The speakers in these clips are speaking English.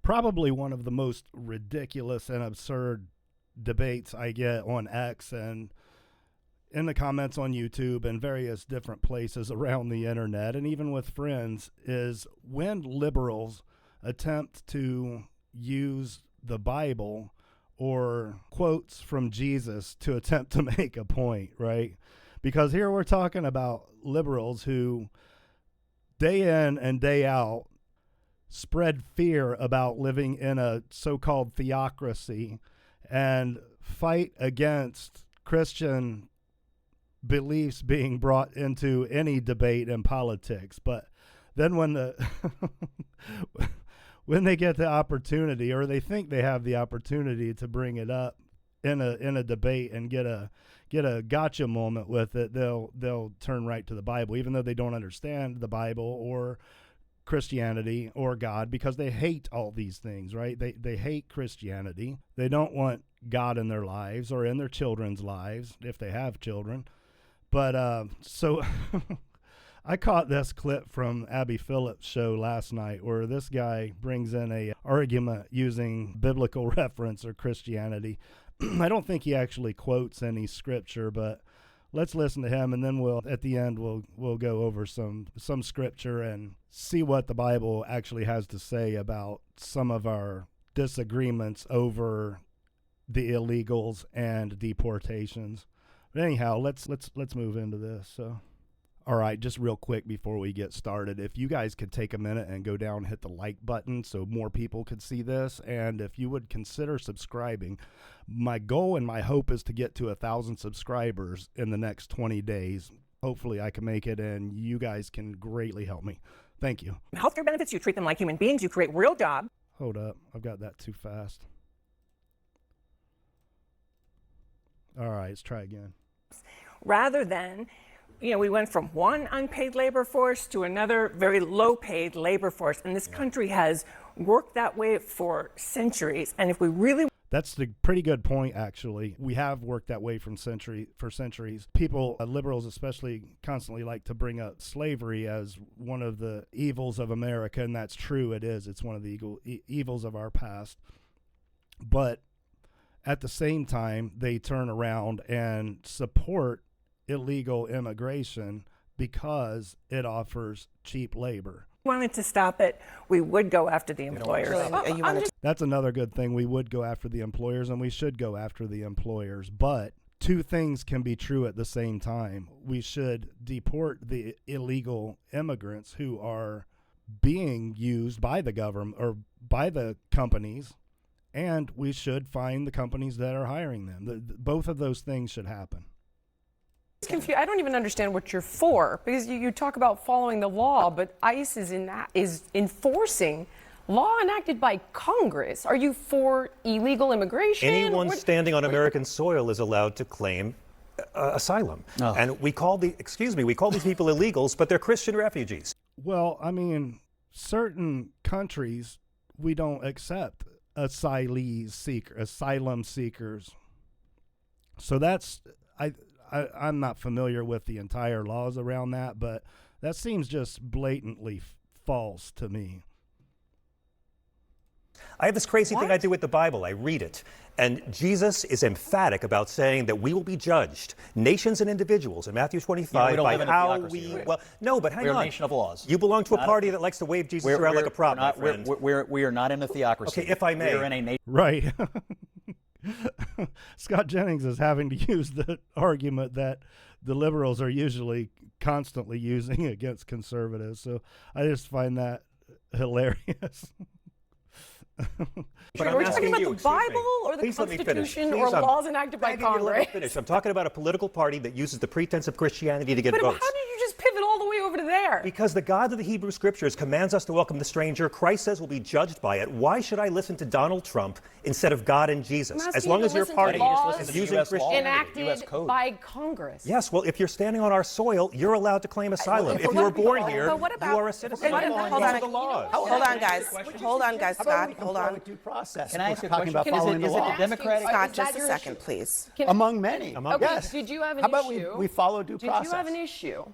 probably one of the most ridiculous and absurd debates I get on X and in the comments on YouTube and various different places around the internet, and even with friends, is when liberals attempt to use the Bible or quotes from Jesus to attempt to make a point, right? Because here we're talking about liberals who day in and day out spread fear about living in a so-called theocracy and fight against Christian beliefs being brought into any debate in politics. But then when when they get the opportunity, or they think they have the opportunity to bring it up in a debate and get a gotcha moment with it, they'll turn right to the Bible, even though they don't understand the Bible or Christianity or God, because they hate all these things, right? They hate Christianity. They don't want God in their lives or in their children's lives if they have children. But so I caught this clip from Abby Phillips' show last night where this guy brings in a argument using biblical reference or Christianity. I don't think he actually quotes any scripture, but let's listen to him, and then at the end we'll go over some scripture and see what the Bible actually has to say about some of our disagreements over the illegals and deportations. But anyhow, let's move into this. So, all right, just real quick before we get started, if you guys could take a minute and go down and hit the like button so more people could see this, and if you would consider subscribing. My goal and my hope is to get to 1,000 subscribers in the next 20 days. Hopefully I can make it, and you guys can greatly help me. Thank you. Healthcare benefits, you treat them like human beings, you create real jobs. Hold up, I've got that too fast. All right, let's try again. Rather than, we went from one unpaid labor force to another very low-paid labor force, and this country has worked that way for centuries. And if we really... That's the pretty good point, actually. We have worked that way for centuries. People, liberals especially, constantly like to bring up slavery as one of the evils of America, and that's true. It is. It's one of the evils of our past. But at the same time, they turn around and support illegal immigration because it offers cheap labor. Wanted to stop it, we would go after the employers. That's another good thing. We would go after the employers, and we should go after the employers. But two things can be true at the same time. We should deport the illegal immigrants who are being used by the government or by the companies, and we should find the companies that are hiring them. Both of those things should happen. I don't even understand what you're for, because you talk about following the law, but ICE is enforcing law enacted by Congress. Are you for illegal immigration? Anyone standing on American soil is allowed to claim asylum. Oh. And we call these people illegals, but they're Christian refugees. Well, I mean, certain countries, we don't accept asylum seekers. So that's... I'm not familiar with the entire laws around that, but that seems just blatantly false to me. I have this crazy thing I do with the Bible. I read it. And Jesus is emphatic about saying that we will be judged, nations and individuals, in Matthew 25, by how we... Right? Well, no, but hang on. We're a nation of laws. You belong to a party that likes to wave Jesus around like a prop, my friend. We are not in a theocracy. Okay, if I may. We're in a nation. Right. Scott Jennings is having to use the argument that the liberals are usually constantly using against conservatives. So I just find that hilarious. But are we talking about the Bible or the Constitution or laws enacted by Congress? I'm talking about a political party that uses the pretense of Christianity to get votes. But how did you just pivot all the way over to there? Because the God of the Hebrew Scriptures commands us to welcome the stranger. Christ says we'll be judged by it. Why should I listen to Donald Trump instead of God and Jesus? As long as your party is using Christianity. Enacted by Congress. Yes, well, if you're standing on our soil, you're allowed to claim asylum. If you were born here, you are a citizen. Hold on, guys. Scott. Hold on. Can I ask a question? Is it the Democratic? Scott, just a second, please. Among many. Yes. Did you have an issue? How about we follow due process? Did you have an issue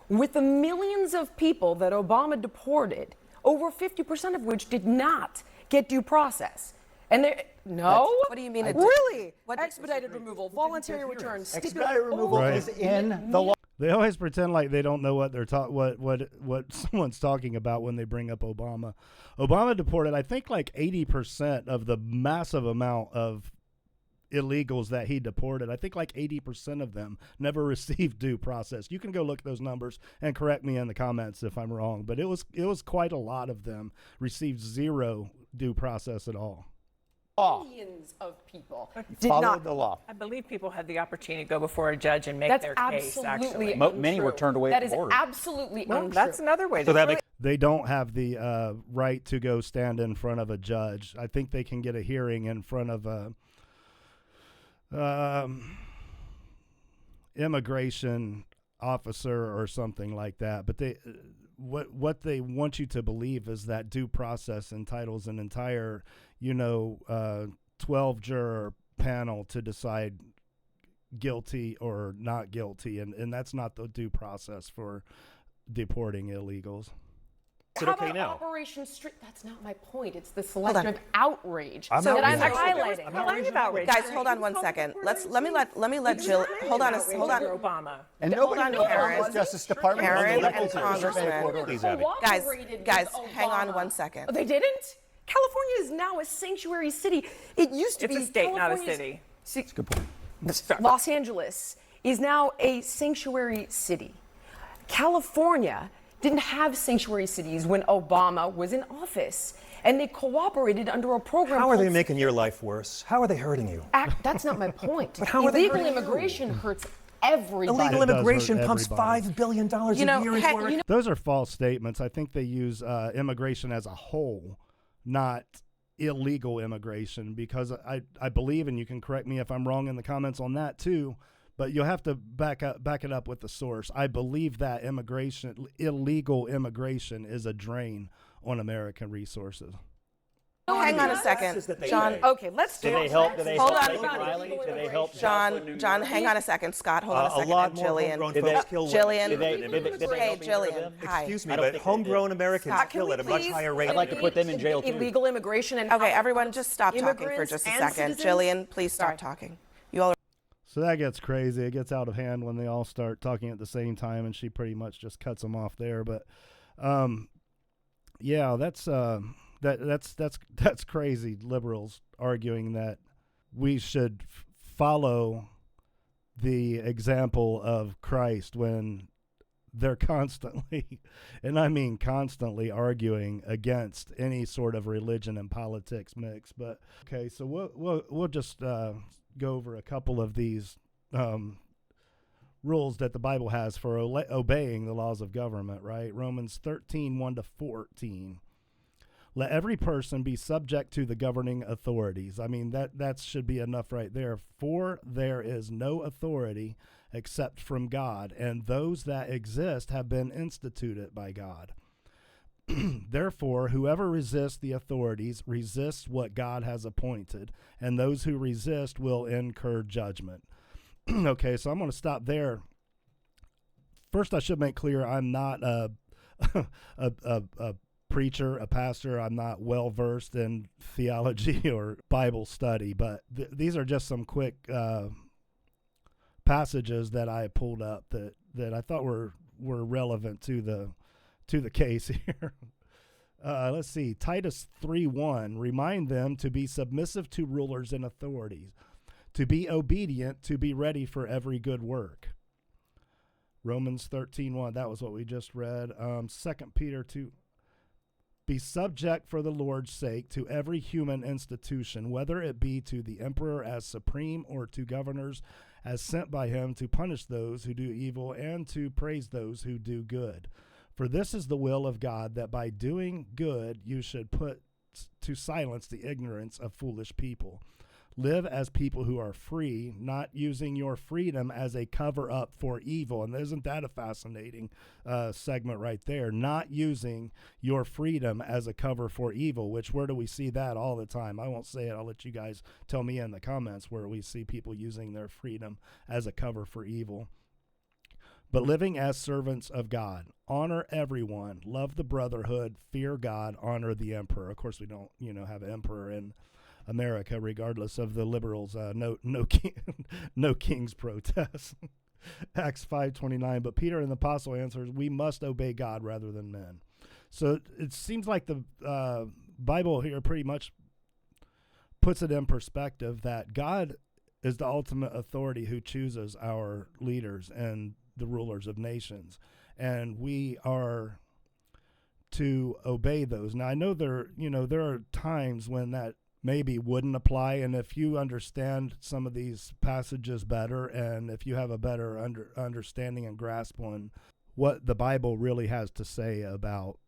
with the millions of people that Obama deported, over 50% of which did not get due process. And they no. What do you mean? Really? What expedited removal, voluntary return, Expedited removal Right. is in the law. They always pretend like they don't know what they're what someone's talking about when they bring up Obama. Obama deported, I think, like 80% of the massive amount of illegals that he deported. I think like 80% of them never received due process. You can go look at those numbers and correct me in the comments if I'm wrong, but it was quite a lot of them received zero due process at all. Millions of people did Follow not. the law. I believe people had the opportunity to go before a judge and make That's their case, absolutely actually. Many were untrue. turned away That at the is border. absolutely Well, untrue. that's another way So to that do makes it. They don't have the right to go stand in front of a judge. I think they can get a hearing in front of a immigration officer or something like that. But they, what they want you to believe is that due process entitles an entire, 12-juror panel to decide guilty or not guilty, and that's not the due process for deporting illegals. Is it How okay about now? Operation Street? That's not my point. It's the selective outrage I'm that I'm outraged. highlighting. Plenty of outrage. Guys, hold on one second. Let me let Jill. Hold on. Hold on. Obama. And Hold nobody on, knows Karen. the Justice Department. Karen knows and the Congressman. Please, Abby. Guys, hang on 1 second. Oh, they didn't? California is now a sanctuary city. It used to It's be a state, not a California's- city. Good point. Los Angeles is now a sanctuary city. California didn't have sanctuary cities when Obama was in office, and they cooperated under a program. How are they called making your life worse? How are they hurting you? That's not my point. But how are they Illegal hurting you? immigration hurts everybody. Illegal It does immigration hurt pumps everybody. $5 billion a You know, year into heck, our you know- Those are false statements. I think they use immigration as a whole, not illegal immigration, because I believe, and you can correct me if I'm wrong in the comments on that too, but you'll have to back it up with the source. I believe that illegal immigration is a drain on American resources. Hang on a second, John. Okay, let's do Do they help? Do they Hold help on. Lincoln Riley? Do they help John, hang on a second. Scott, hold on a A second. lot And more Jillian. homegrown Did folks they- kill Jillian. Did they Hey, help any of Jillian. them? Hi. Excuse me, I don't but think they homegrown did. Americans Scott, kill at a much higher rate. I'd like to put them in jail, too. Illegal immigration and Okay, everyone, just stop talking for Immigrants just a and second. citizens? Jillian, please stop Sorry. talking. You all are. So that gets crazy. It gets out of hand when they all start talking at the same time, and she pretty much just cuts them off there. But, yeah, that's crazy. Liberals arguing that we should follow the example of Christ when they're constantly, and I mean constantly, arguing against any sort of religion and politics mix. But okay, so we'll just go over a couple of these rules that the Bible has for obeying the laws of government. Right, Romans 13:1-14. Let every person be subject to the governing authorities. I mean, that should be enough right there. For there is no authority except from God, and those that exist have been instituted by God. Therefore, whoever resists the authorities resists what God has appointed, and those who resist will incur judgment. Okay, so I'm going to stop there. First, I should make clear I'm not a preacher, a pastor. I'm not well versed in theology or Bible study, but these are just some quick passages that I pulled up that I thought were relevant to the case here. Let's see, Titus 3:1, remind them to be submissive to rulers and authorities, to be obedient, to be ready for every good work. Romans 13:1, that was what we just read. 2 Peter 2. Be subject for the Lord's sake to every human institution, whether it be to the emperor as supreme or to governors as sent by him to punish those who do evil and to praise those who do good. For this is the will of God, that by doing good you should put to silence the ignorance of foolish people. Live as people who are free, not using your freedom as a cover up for evil. And isn't that a fascinating segment right there? Not using your freedom as a cover for evil, which where do we see that all the time? I won't say it. I'll let you guys tell me in the comments where we see people using their freedom as a cover for evil. but living as servants of God. Honor everyone, love the brotherhood, fear God, honor the emperor. Of course, we don't, have an emperor in America, regardless of the liberals. No king's protest. Acts 5:29. But Peter and the apostle answers, we must obey God rather than men. So it seems like the Bible here pretty much puts it in perspective that God is the ultimate authority who chooses our leaders and the rulers of nations, and we are to obey those. Now I know there are times when that maybe wouldn't apply, and if you understand some of these passages better, and if you have a better understanding and grasp on what the Bible really has to say about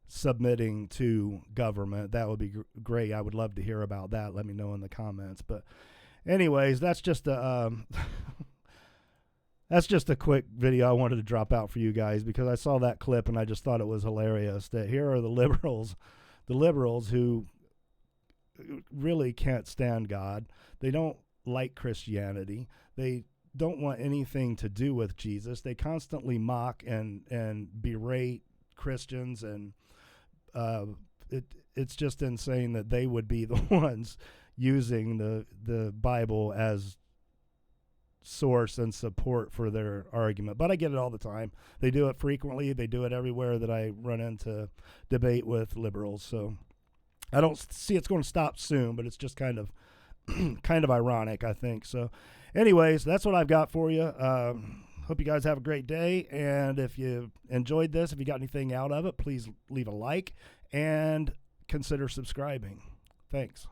submitting to government, that would be great. I would love to hear about that. Let me know in the comments. But anyways, that's just a that's just a quick video I wanted to drop out for you guys, because I saw that clip and I just thought it was hilarious that here are the liberals who really can't stand God. They don't like Christianity. They don't want anything to do with Jesus. They constantly mock and berate Christians, and it's just insane that they would be the ones using the Bible as source and support for their argument. But I get it all the time. They do it frequently. They do it everywhere that I run into debate with liberals. So I don't see it's going to stop soon, but it's just kind of ironic, I think. So anyways, that's what I've got for you. Hope you guys have a great day. And if you enjoyed this, if you got anything out of it, please leave a like and consider subscribing. Thanks.